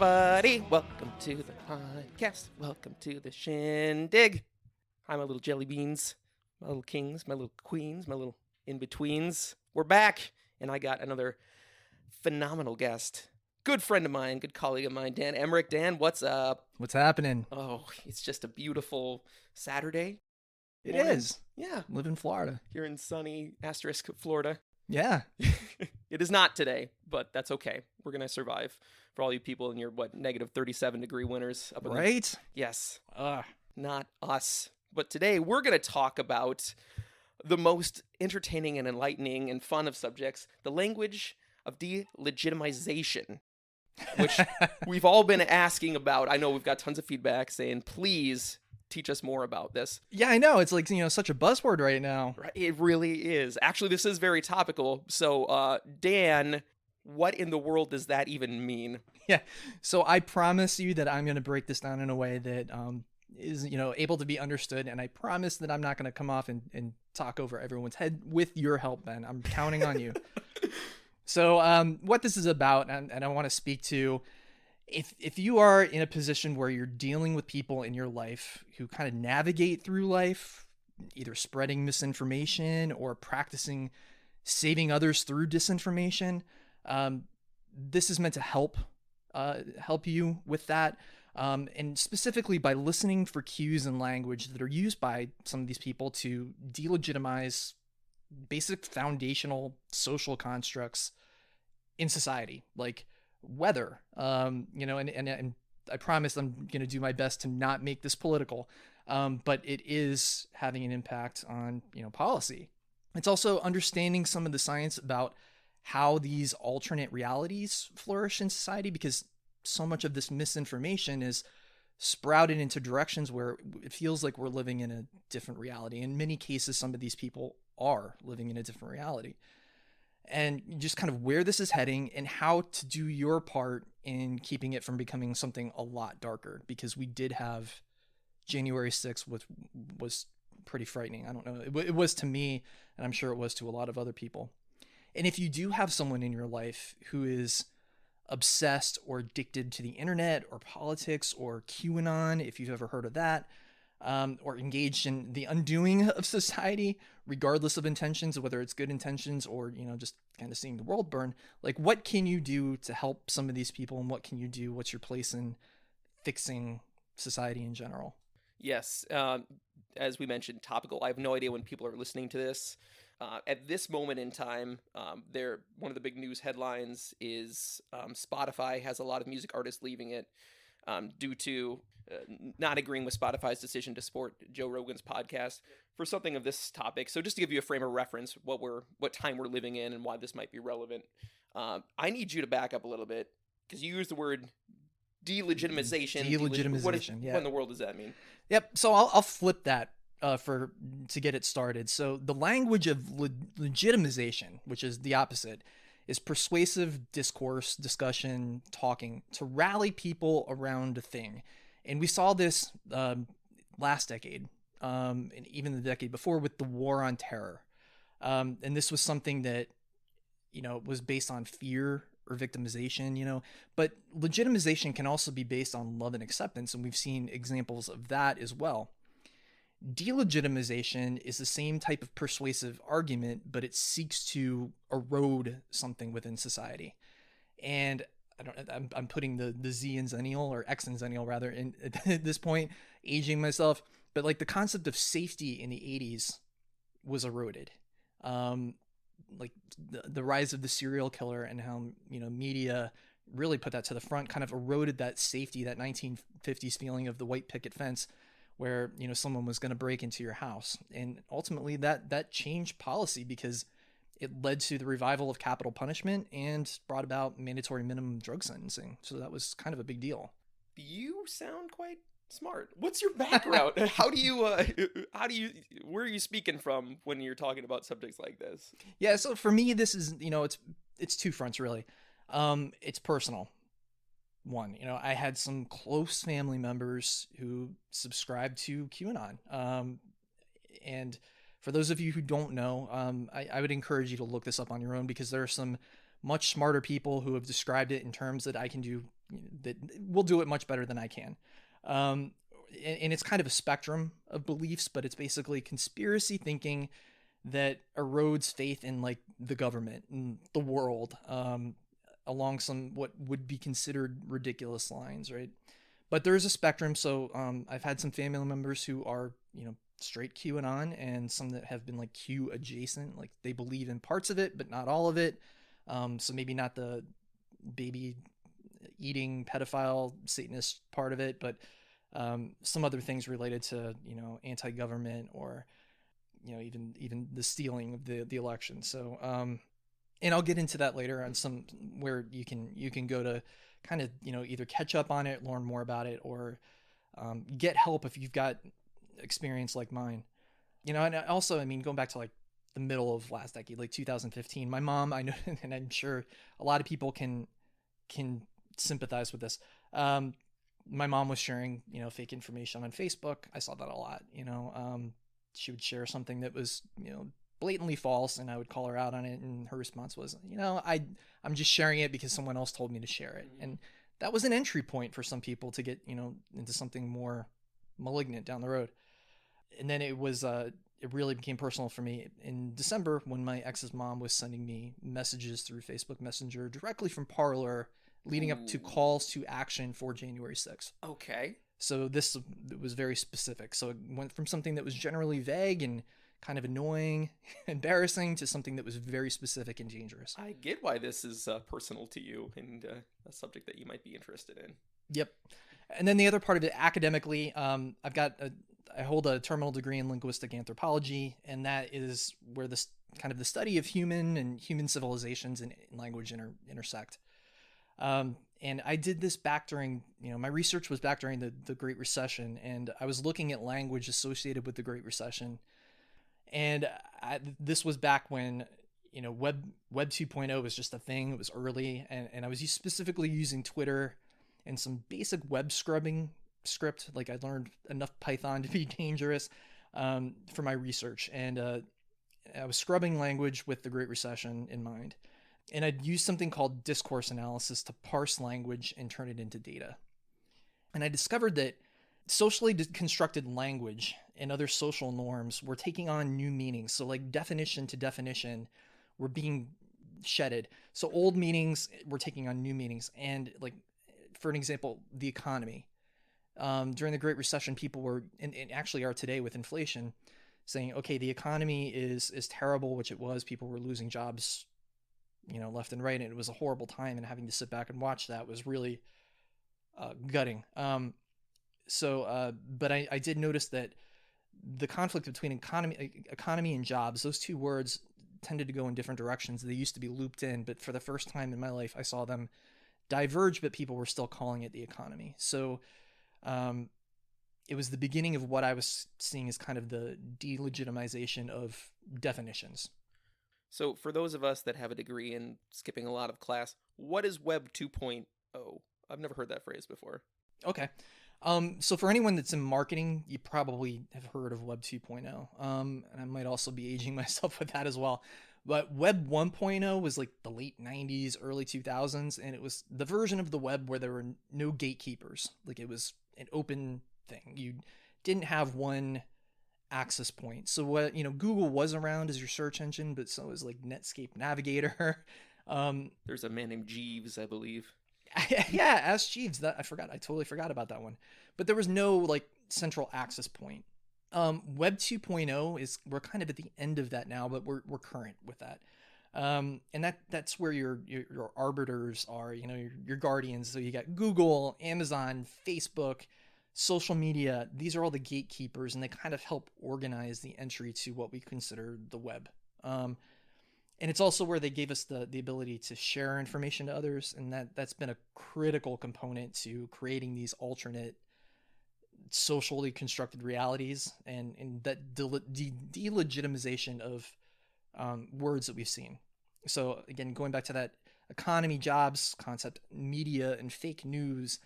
everybody. Welcome to the podcast. Welcome to the shindig. Hi, my little jelly beans, my little kings, my little queens, my little in-betweens. We're back, and I got another phenomenal guest. Good friend of mine, good colleague of mine, Dan Emmerich. Dan, what's up? What's happening? Oh, it's just a beautiful Saturday. It morning. is. Yeah. Live in Florida. Here in sunny * Florida. Yeah. It is not today, but that's okay. We're going to survive. For all you people in your, negative 37-degree winters. Up in Right? Yes. Not us. But today we're going to talk about the most entertaining and enlightening and fun of subjects, the language of delegitimization, which we've all been asking about. I know we've got tons of feedback saying, please teach us more about this. Yeah, I know. It's like, such a buzzword right now. Right? It really is. Actually, this is very topical. So, Dan, what in the world does that even mean? Yeah. So I promise you that I'm going to break this down in a way that is, able to be understood. And I promise that I'm not going to come off and talk over everyone's head with your help, Ben. I'm counting on you. So what this is about, and I want to speak to, if you are in a position where you're dealing with people in your life who kind of navigate through life, either spreading misinformation or practicing saving others through disinformation, this is meant to help you with that. And specifically by listening for cues and language that are used by some of these people to delegitimize basic foundational social constructs in society, like weather, and I promise I'm going to do my best to not make this political, but it is having an impact on, policy. It's also understanding some of the science about how these alternate realities flourish in society, because so much of this misinformation is sprouted into directions where it feels like we're living in a different reality. In many cases, some of these people are living in a different reality. And just kind of where this is heading and how to do your part in keeping it from becoming something a lot darker, because we did have January 6th, which was pretty frightening. I don't know. It was to me, and I'm sure it was to a lot of other people. And if you do have someone in your life who is obsessed or addicted to the internet or politics or QAnon, if you've ever heard of that, or engaged in the undoing of society, regardless of intentions, whether it's good intentions or, just kind of seeing the world burn, like, what can you do to help some of these people, and what can you do? What's your place in fixing society in general? Yes. As we mentioned, topical. I have no idea when people are listening to this. At this moment in time, one of the big news headlines is Spotify has a lot of music artists leaving it due to not agreeing with Spotify's decision to support Joe Rogan's podcast for something of this topic. So just to give you a frame of reference, what time we're living in and why this might be relevant, I need you to back up a little bit, because you used the word delegitimization. Delegitimization, yeah. What in the world does that mean? Yep. So I'll flip that to get it started. So the language of legitimization, which is the opposite, is persuasive discourse, discussion, talking to rally people around a thing. And we saw this last decade, and even the decade before, with the war on terror. And this was something that, was based on fear or victimization, but legitimization can also be based on love and acceptance. And we've seen examples of that as well. Delegitimization is the same type of persuasive argument, but it seeks to erode something within society. And I'm putting the Z in Zennial, or X in Zennial rather, in at this point, aging myself. But like the concept of safety in the 80s was eroded. Like the rise of the serial killer and how, media really put that to the front, kind of eroded that safety, that 1950s feeling of the white picket fence, where, someone was going to break into your house. And ultimately that changed policy, because it led to the revival of capital punishment and brought about mandatory minimum drug sentencing. So that was kind of a big deal. You sound quite smart. What's your background? Where are you speaking from when you're talking about subjects like this? Yeah. So for me, this is, it's two fronts really. It's personal. One, I had some close family members who subscribed to QAnon. And for those of you who don't know, I would encourage you to look this up on your own, because there are some much smarter people who have described it in terms that I can do that will do it much better than I can. And it's kind of a spectrum of beliefs, but it's basically conspiracy thinking that erodes faith in like the government and the world, along some what would be considered ridiculous lines, right? But there is a spectrum. So I've had some family members who are, straight QAnon, and some that have been like Q adjacent, like they believe in parts of it, but not all of it. So maybe not the baby eating pedophile Satanist part of it, but some other things related to, anti-government, or even the stealing of the election. So and I'll get into that later on some where you can go to kind of either catch up on it, learn more about it, or get help if you've got experience like mine. And also, I mean, going back to like the middle of last decade, like 2015, my mom, I know, and I'm sure a lot of people can sympathize with this. My mom was sharing, fake information on Facebook. I saw that a lot. She would share something that was, blatantly false, and I would call her out on it, and her response was, I'm just sharing it because someone else told me to share it. And that was an entry point for some people to get, into something more malignant down the road. And then it really became personal for me in December when my ex's mom was sending me messages through Facebook Messenger directly from Parler, leading up to calls to action for January 6th. Okay. So it was very specific. So it went from something that was generally vague and kind of annoying, embarrassing, to something that was very specific and dangerous. I get why this is personal to you, and a subject that you might be interested in. Yep. And then the other part of it, academically, I hold a terminal degree in linguistic anthropology, and that is where this kind of the study of human civilizations and language intersect. And I did this back during, my research was back during the Great Recession, and I was looking at language associated with the Great Recession. And this was back when, Web 2.0 was just a thing. It was early, and I was specifically using Twitter and some basic web scrubbing script. Like, I learned enough Python to be dangerous for my research. And I was scrubbing language with the Great Recession in mind. And I'd use something called discourse analysis to parse language and turn it into data. And I discovered that socially constructed language and other social norms were taking on new meanings. So like definition to definition were being shedded. So old meanings were taking on new meanings. And like, for an example, the economy. During the Great Recession, people were, and actually are today with inflation, saying, okay, the economy is terrible, which it was. People were losing jobs, left and right. And it was a horrible time. And having to sit back and watch that was really gutting. But I did notice that the conflict between economy and jobs, those two words tended to go in different directions. They used to be looped in, but for the first time in my life, I saw them diverge, but people were still calling it the economy. So it was the beginning of what I was seeing as kind of the delegitimization of definitions. So for those of us that have a degree in skipping a lot of class, what is Web 2.0? I've never heard that phrase before. Okay. So for anyone that's in marketing, you probably have heard of Web 2.0. And I might also be aging myself with that as well. But Web 1.0 was like the late 90s, early 2000s. And it was the version of the web where there were no gatekeepers. Like, it was an open thing. You didn't have one access point. So what, Google was around as your search engine, but so was like Netscape Navigator. There's a man named Jeeves, I believe. Yeah, Ask Jeeves. I totally forgot about that one. But there was no like central access point. Web 2.0 we're kind of at the end of that now, but we're current with that. And that's where your arbiters are, your guardians. So you got Google, Amazon, Facebook, social media. These are all the gatekeepers, and they kind of help organize the entry to what we consider the web. And it's also where they gave us the ability to share information to others. And that's been a critical component to creating these alternate socially constructed realities and that delegitimization of words that we've seen. So again, going back to that economy, jobs concept, media, and fake news,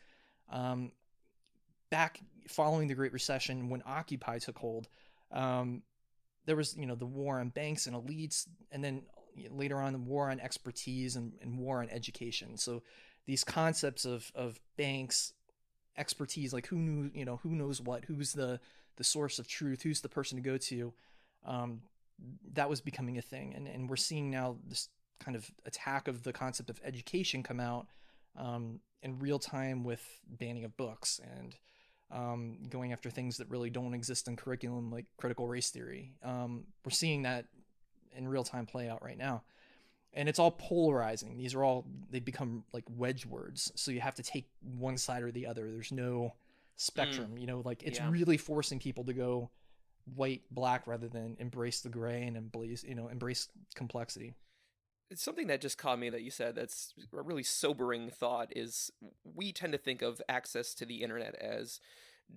back following the Great Recession, when Occupy took hold, there was, the war on banks and elites, and then later on the war on expertise and war on education. So these concepts of banks, expertise, like who knew, who knows what, who's the source of truth, who's the person to go to. um, that was becoming a thing, and we're seeing now this kind of attack of the concept of education come out in real time with banning of books and going after things that really don't exist in curriculum, like critical race theory. We're seeing that in real time play out right now, and it's all polarizing. They become like wedge words, so you have to take one side or the other. There's no spectrum, like it's Yeah. really forcing people to go white, black, rather than embrace the gray and embrace complexity. It's something that just caught me that you said that's a really sobering thought is we tend to think of access to the internet as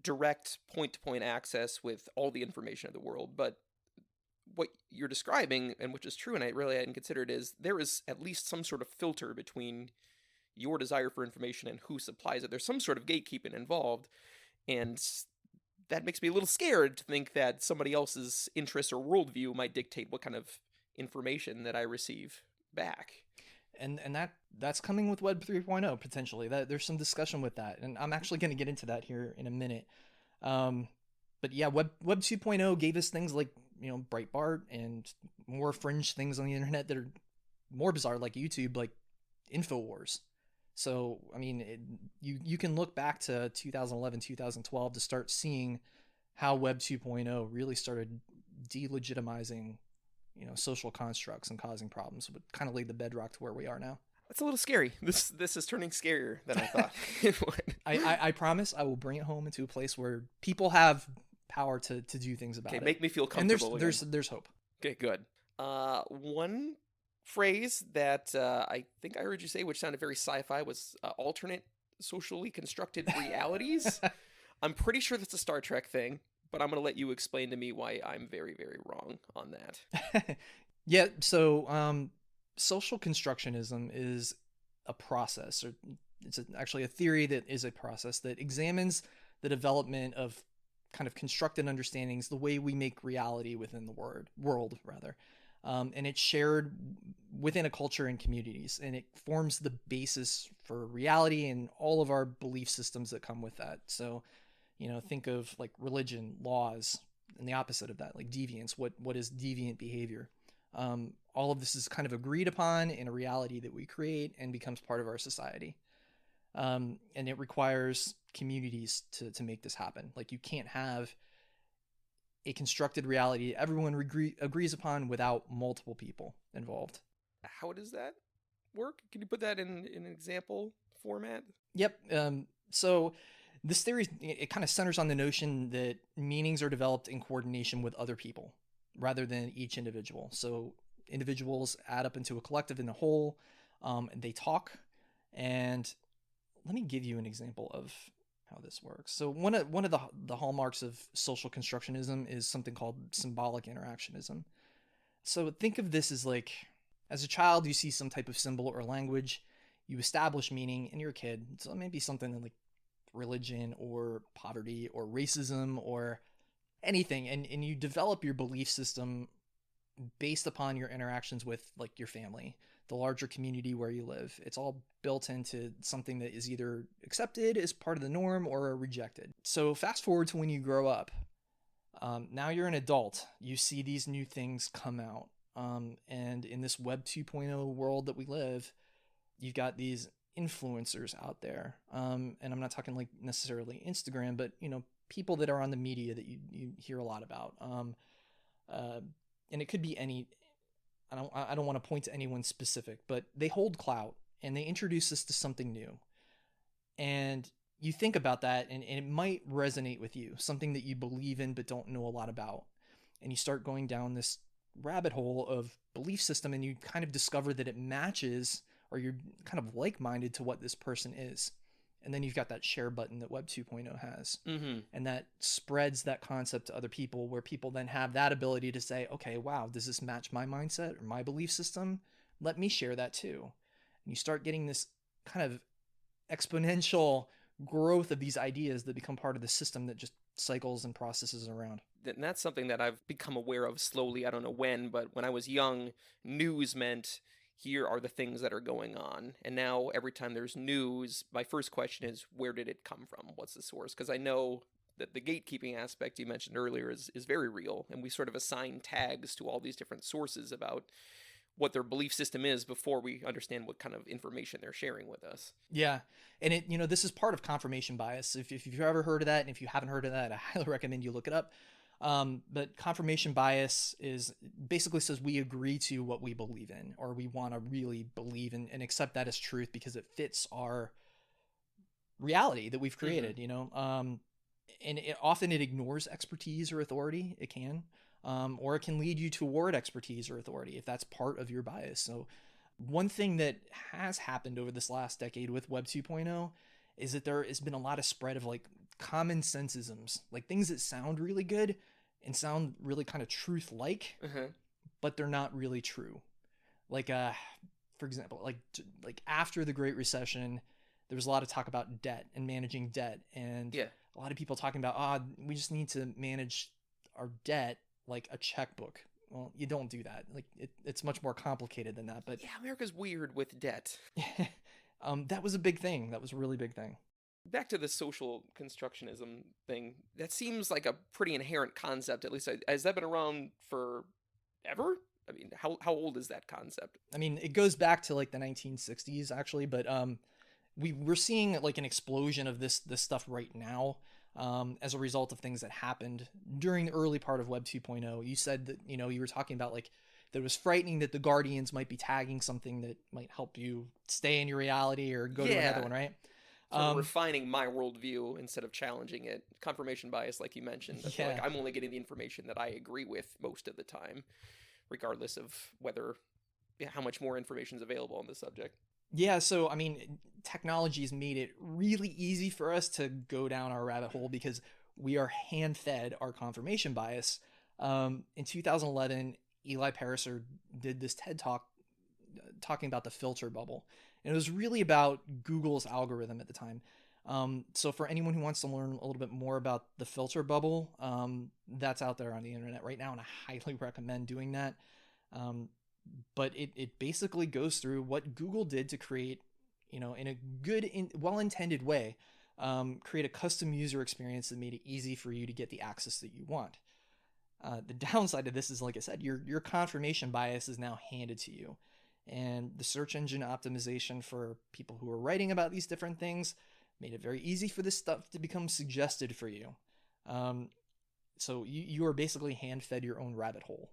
direct point-to-point access with all the information of the world, but what you're describing, and which is true and I really hadn't considered, is there is at least some sort of filter between your desire for information and who supplies it. There's some sort of gatekeeping involved, and that makes me a little scared to think that somebody else's interests or worldview might dictate what kind of information that I receive back. And that's coming with Web 3.0 potentially. That there's some discussion with that, and I'm actually going to get into that here in a minute. But yeah, Web 2.0 gave us things like Breitbart and more fringe things on the internet that are more bizarre, like YouTube, like Infowars. So I mean, you can look back to 2011, 2012 to start seeing how Web 2.0 really started delegitimizing social constructs and causing problems, would kind of laid the bedrock to where we are now. That's a little scary. This is turning scarier than I thought it would. I promise I will bring it home into a place where people have power to do things about it. Okay, make me feel And comfortable. there's hope. Okay, good. One phrase that I think I heard you say, which sounded very sci-fi, was alternate socially constructed realities. I'm pretty sure that's a Star Trek thing, but I'm going to let you explain to me why I'm very, very wrong on that. Yeah, so social constructionism is a process, or it's actually a theory that is a process that examines the development of kind of constructed understandings, the way we make reality within the world rather. And it's shared within a culture and communities, and it forms the basis for reality and all of our belief systems that come with that. So, think of like religion, laws, and the opposite of that, like deviance. What is deviant behavior? All of this is kind of agreed upon in a reality that we create and becomes part of our society. And it requires communities to make this happen. Like you can't have a constructed reality everyone agrees upon without multiple people involved. How does that work? Can you put that in an example format? Yep. So this theory, it kind of centers on the notion that meanings are developed in coordination with other people rather than each individual. So individuals add up into a collective in a whole, and they talk. And let me give you an example of how this works. So one of the hallmarks of social constructionism is something called symbolic interactionism. So think of this as like, as a child, you see some type of symbol or language, you establish meaning, and you're a kid. So it may be something like religion or poverty or racism or anything, and you develop your belief system based upon your interactions with like your family, the larger community where you live. It's all built into something that is either accepted as part of the norm or rejected. So fast forward to when you grow up. Now you're an adult. You see these new things come out. And in this Web 2.0 world that we live, you've got these influencers out there. And I'm not talking like necessarily Instagram, but people that are on the media that you hear a lot about. And it could be any, I don't want to point to anyone specific, but they hold clout and they introduce us to something new. And you think about that and it might resonate with you, something that you believe in but don't know a lot about. And you start going down this rabbit hole of belief system and you kind of discover that it matches, or you're kind of like-minded to what this person is. And then you've got that share button that Web 2.0 has. Mm-hmm. And that spreads that concept to other people, where people then have that ability to say, okay, wow, does this match my mindset or my belief system? Let me share that too. And you start getting this kind of exponential growth of these ideas that become part of the system that just cycles and processes around. And that's something that I've become aware of slowly. I don't know when, but when I was young, news meant here are the things that are going on. And now every time there's news, my first question is, where did it come from? What's the source? Because I know that the gatekeeping aspect you mentioned earlier is very real, and we sort of assign tags to all these different sources about what their belief system is before we understand what kind of information they're sharing with us. Yeah. And this is part of confirmation bias. If you've ever heard of that, and if you haven't heard of that, I highly recommend you look it up. But confirmation bias is basically says we agree to what we believe in, or we want to really believe and accept that as truth because it fits our reality that we've created, and often it ignores expertise or authority. It can, or it can lead you toward expertise or authority if that's part of your bias. So one thing that has happened over this last decade with Web 2.0 is that there has been a lot of spread of like common sensisms, like things that sound really good and sound really kind of truth-like, but they're not really true. Like, for example, like after the Great Recession, there was a lot of talk about debt and managing debt, and a lot of people talking about, we just need to manage our debt like a checkbook. Well, you don't do that. Like it's much more complicated than that. But yeah, America's weird with debt. That was a big thing. That was a really big thing. Back to the social constructionism thing, that seems like a pretty inherent concept. At least, has that been around forever? I mean, how old is that concept? I mean, it goes back to like the 1960s actually, but we're seeing like an explosion of this stuff right now. As a result of things that happened during the early part of Web 2.0. You said that, you were talking about like that it was frightening that the Guardians might be tagging something that might help you stay in your reality or go to another one, right? Sort of refining my worldview instead of challenging it. Confirmation bias, like you mentioned. I feel like I'm only getting the information that I agree with most of the time, regardless of how much more information is available on the subject. Yeah, so I mean, technology has made it really easy for us to go down our rabbit hole because we are hand-fed our confirmation bias. In 2011, Eli Pariser did this TED Talk talking about the filter bubble, and it was really about Google's algorithm at the time. So for anyone who wants to learn a little bit more about the filter bubble, that's out there on the internet right now, and I highly recommend doing that. But it basically goes through what Google did to create, in a good, well-intended way, create a custom user experience that made it easy for you to get the access that you want. The downside of this is, like I said, your confirmation bias is now handed to you. And the search engine optimization for people who are writing about these different things made it very easy for this stuff to become suggested for you. So you are basically hand-fed your own rabbit hole.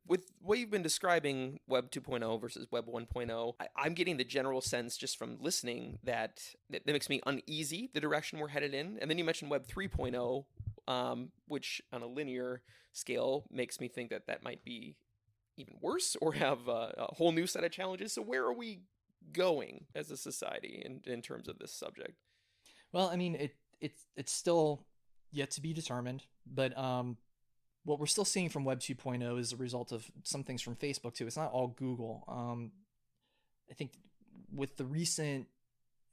With what you've been describing, Web 2.0 versus Web 1.0, I'm getting the general sense just from listening that makes me uneasy, the direction we're headed in. And then you mentioned Web 3.0, which on a linear scale makes me think that might be even worse or have a whole new set of challenges. So where are we going as a society in terms of this subject? Well, I mean, it's still yet to be determined, but what we're still seeing from Web 2.0 is a result of some things from Facebook too. It's not all Google. I think with the recent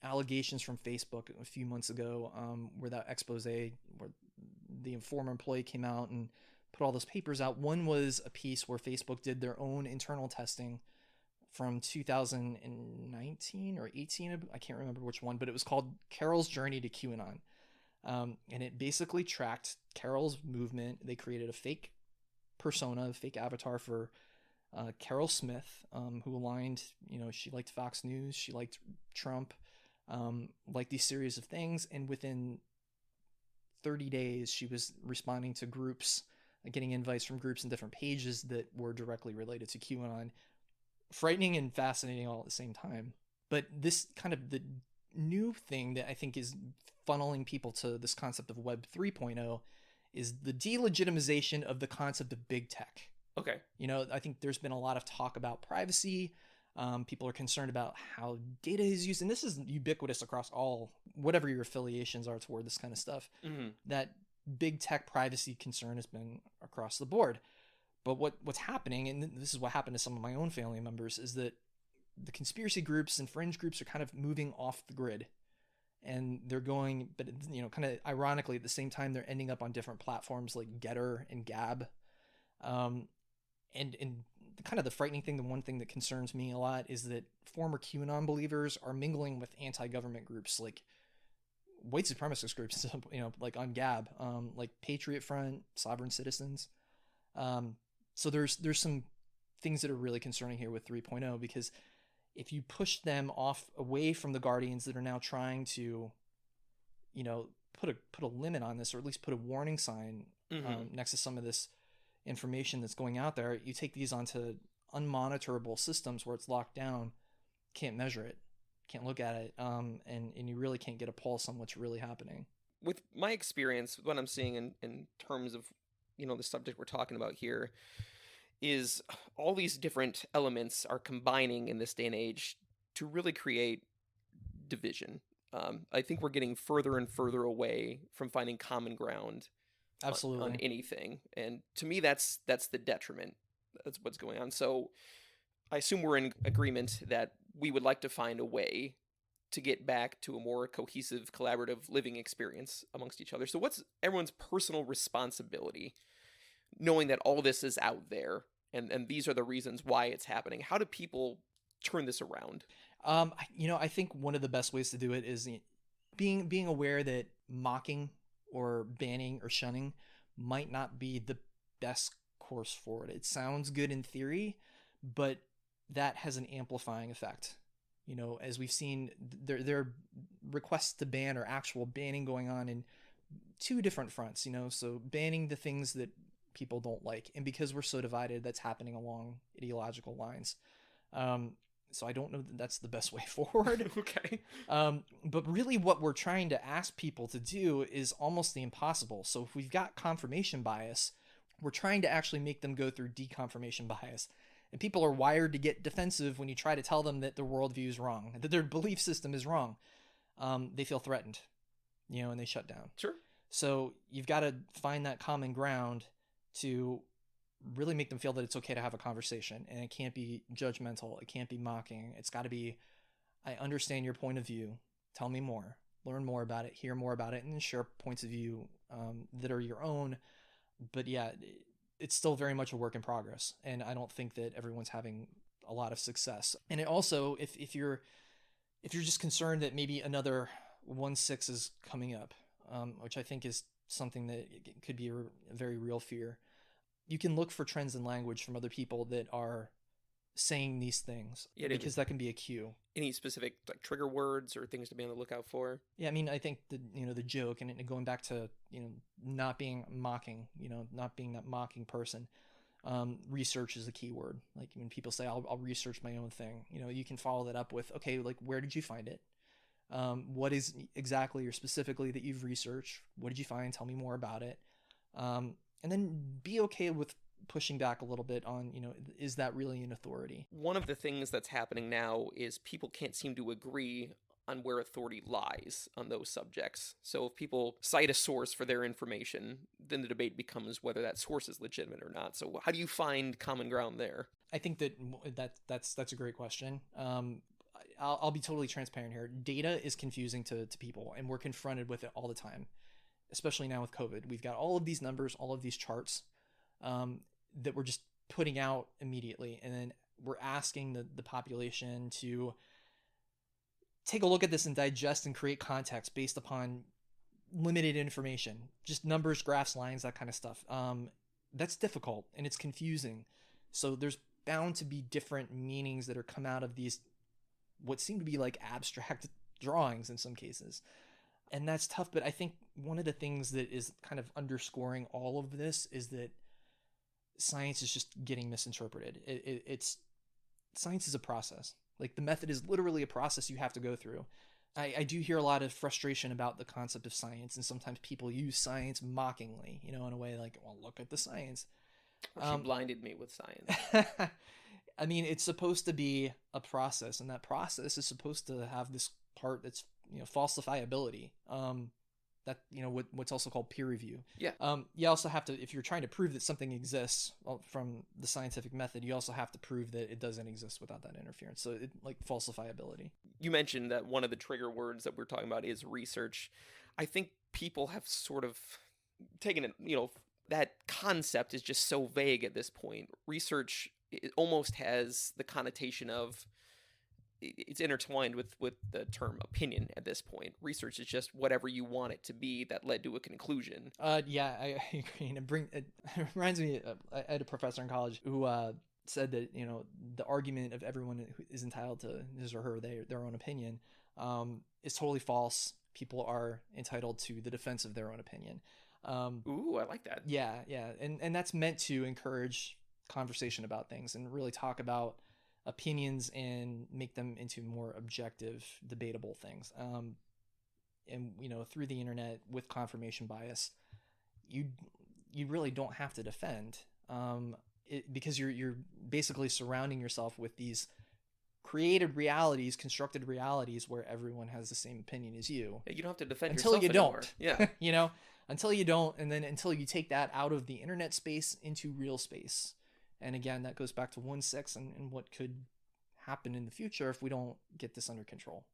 allegations from Facebook a few months ago, where that expose where the former employee came out and put all those papers out. One was a piece where Facebook did their own internal testing from 2019 or 18. I can't remember which one, but it was called Carol's Journey to QAnon. And it basically tracked Carol's movement. They created a fake persona, a fake avatar for Carol Smith, who aligned, she liked Fox News, she liked Trump, liked these series of things. And within 30 days, she was responding to groups, getting invites from groups and different pages that were directly related to QAnon. Frightening and fascinating all at the same time. But this kind of the new thing that I think is funneling people to this concept of Web 3.0 is the delegitimization of the concept of big tech. Okay. I think there's been a lot of talk about privacy. People are concerned about how data is used, and this is ubiquitous across whatever your affiliations are toward this kind of stuff. Mm-hmm. That big tech privacy concern has been across the board. But what's happening, and this is what happened to some of my own family members, is that the conspiracy groups and fringe groups are kind of moving off the grid. And they're going, but kind of ironically, at the same time, they're ending up on different platforms like Getter and Gab. And kind of the frightening thing, the one thing that concerns me a lot, is that former QAnon believers are mingling with anti-government groups like white supremacist groups, like on Gab, like Patriot Front, Sovereign Citizens. So there's some things that are really concerning here with 3.0, because if you push them off away from the Guardians that are now trying to, put a limit on this, or at least put a warning sign next to some of this information that's going out there, you take these onto unmonitorable systems where it's locked down, can't measure it, can't look at it, and you really can't get a pulse on what's really happening. With my experience, what I'm seeing in terms of, the subject we're talking about here, is all these different elements are combining in this day and age to really create division. I think we're getting further and further away from finding common ground Absolutely. on anything. And to me, that's the detriment. That's what's going on. So I assume we're in agreement that we would like to find a way to get back to a more cohesive, collaborative living experience amongst each other. So what's everyone's personal responsibility, knowing that all this is out there and these are the reasons why it's happening? How do people turn this around? I think one of the best ways to do it is being aware that mocking or banning or shunning might not be the best course forward. It sounds good in theory, but that has an amplifying effect. As we've seen, there are requests to ban or actual banning going on in two different fronts, so banning the things that people don't like. And because we're so divided, that's happening along ideological lines. So I don't know that that's the best way forward. Okay. But really what we're trying to ask people to do is almost the impossible. So if we've got confirmation bias, we're trying to actually make them go through deconfirmation bias. And people are wired to get defensive when you try to tell them that their worldview is wrong, that their belief system is wrong. They feel threatened, and they shut down. Sure. So you've got to find that common ground to really make them feel that it's okay to have a conversation, and it can't be judgmental. It can't be mocking. It's got to be, I understand your point of view. Tell me more, learn more about it, hear more about it, and then share points of view that are your own. But yeah, it's still very much a work in progress. And I don't think that everyone's having a lot of success. And it also, if you're just concerned that maybe another 1.6 is coming up, which I think is something that could be a very real fear, you can look for trends in language from other people that are saying these things, because that can be a cue. Any specific trigger words or things to be on the lookout for? Yeah, I mean, I think the joke, and going back to not being mocking, not being that mocking person. Research is a key word. Like when people say, I'll research my own thing, you can follow that up with, okay, like where did you find it? What is exactly or specifically that you've researched? What did you find? Tell me more about it. And then be okay with pushing back a little bit on, is that really an authority? One of the things that's happening now is people can't seem to agree on where authority lies on those subjects. So if people cite a source for their information, then the debate becomes whether that source is legitimate or not. So how do you find common ground there? I think that's a great question. I'll be totally transparent here. Data is confusing to people, and we're confronted with it all the time, especially now with COVID. We've got all of these numbers, all of these charts that we're just putting out immediately. And then we're asking the population to take a look at this and digest and create context based upon limited information, just numbers, graphs, lines, that kind of stuff. That's difficult and it's confusing. So there's bound to be different meanings that are come out of these, what seem to be like abstract drawings in some cases. And that's tough. But I think one of the things that is kind of underscoring all of this is that science is just getting misinterpreted. It's science is a process. Like the method is literally a process you have to go through. I do hear a lot of frustration about the concept of science, and sometimes people use science mockingly, in a way like, well, look at the science. She blinded me with science. I mean, it's supposed to be a process, and that process is supposed to have this part that's, falsifiability. That, what's also called peer review. Yeah. You also have to, if you're trying to prove that something exists from the scientific method, you also have to prove that it doesn't exist without that interference. So like falsifiability. You mentioned that one of the trigger words that we're talking about is research. I think people have sort of taken it, that concept is just so vague at this point. Research it almost has the connotation of, it's intertwined with the term opinion at this point. Research is just whatever you want it to be that led to a conclusion. Yeah, I agree. And it reminds me, I had a professor in college who said that, the argument of everyone who is entitled to his or her their own opinion is totally false. People are entitled to the defense of their own opinion. Ooh, I like that. Yeah, and that's meant to encourage conversation about things and really talk about opinions and make them into more objective, debatable things. And through the internet with confirmation bias, you really don't have to defend, because you're basically surrounding yourself with these created realities, constructed realities where everyone has the same opinion as you. You don't have to defend until yourself you anymore. don't. Yeah. Until you don't, and then until you take that out of the internet space into real space. And again, that goes back to 1.6 and what could happen in the future if we don't get this under control.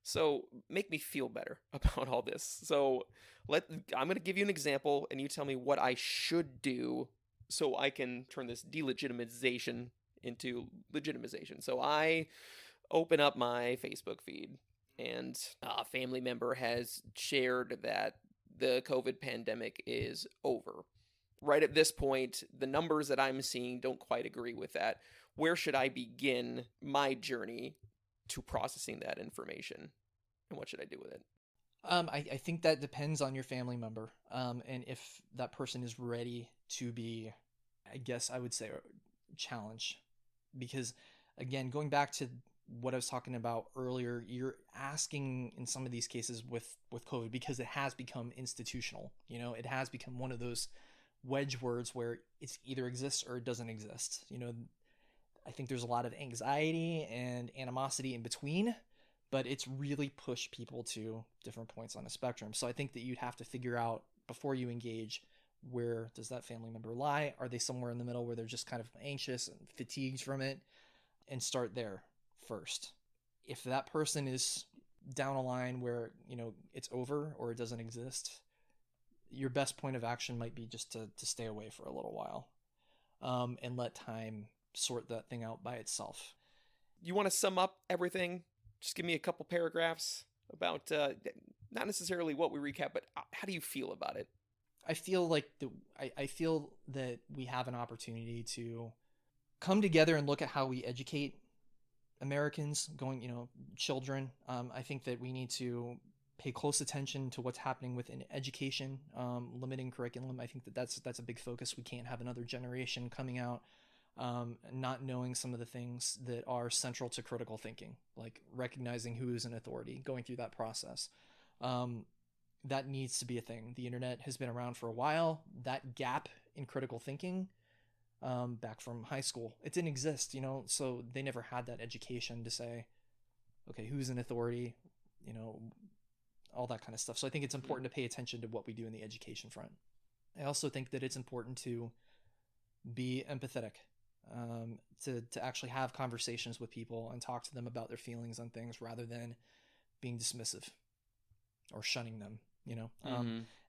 So make me feel better about all this. So I'm going to give you an example, and you tell me what I should do so I can turn this delegitimization into legitimization. So I open up my Facebook feed, and a family member has shared that the COVID pandemic is over. Right at this point, the numbers that I'm seeing don't quite agree with that. Where should I begin my journey to processing that information? And what should I do with it? I think that depends on your family member, and if that person is ready to be, I guess I would say, challenged. Because, again, going back to what I was talking about earlier, you're asking in some of these cases with COVID, because it has become institutional. It has become one of those wedge words where it's either exists or it doesn't exist. I think there's a lot of anxiety and animosity in between, but it's really pushed people to different points on the spectrum. So I think that you'd have to figure out before you engage, where does that family member lie? Are they somewhere in the middle where they're just kind of anxious and fatigued from it? And start there first. If that person is down a line where, it's over or it doesn't exist, your best point of action might be just to stay away for a little while, and let time sort that thing out by itself. You want to sum up everything? Just give me a couple paragraphs about, not necessarily what we recap, but how do you feel about it? I feel like I feel that we have an opportunity to come together and look at how we educate Americans, children. I think that we need to pay close attention to what's happening within education, limiting curriculum. I think that that's a big focus. We can't have another generation coming out not knowing some of the things that are central to critical thinking, like recognizing who is an authority, going through that process. That needs to be a thing. The internet has been around for a while. That gap in critical thinking, back from high school, it didn't exist, so they never had that education to say, okay, who's an authority, all that kind of stuff. So I think it's important to pay attention to what we do in the education front. I also think that it's important to be empathetic, to actually have conversations with people and talk to them about their feelings on things rather than being dismissive or shunning them,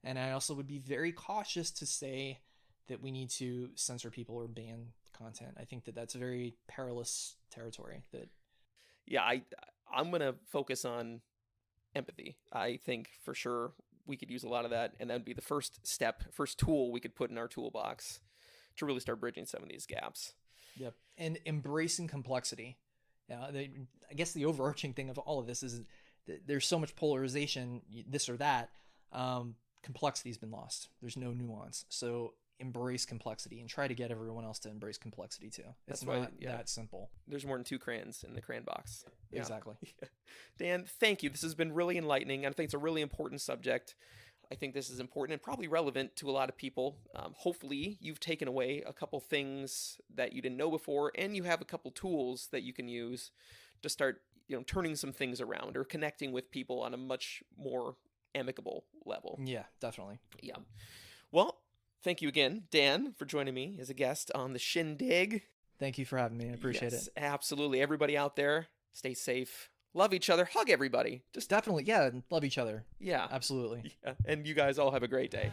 and I also would be very cautious to say that we need to censor people or ban content. I think that that's a very perilous territory. I'm going to focus on empathy. I think for sure we could use a lot of that, and that would be the first tool we could put in our toolbox to really start bridging some of these gaps. Yep. And embracing complexity. I guess the overarching thing of all of this is that there's so much polarization, this or that. Complexity's been lost. There's no nuance. So embrace complexity and try to get everyone else to embrace complexity too. It's not that simple. There's more than two crayons in the crayon box. Yeah. Exactly. Yeah. Dan, thank you. This has been really enlightening. I think it's a really important subject. I think this is important and probably relevant to a lot of people. Hopefully you've taken away a couple things that you didn't know before, and you have a couple tools that you can use to start, turning some things around or connecting with people on a much more amicable level. Yeah, definitely. Yeah. Well, thank you again, Dan, for joining me as a guest on the Shindig. Thank you for having me. I appreciate it. Absolutely. Everybody out there, stay safe. Love each other. Hug everybody. Just definitely. Yeah. Love each other. Yeah. Absolutely. Yeah. And you guys all have a great day.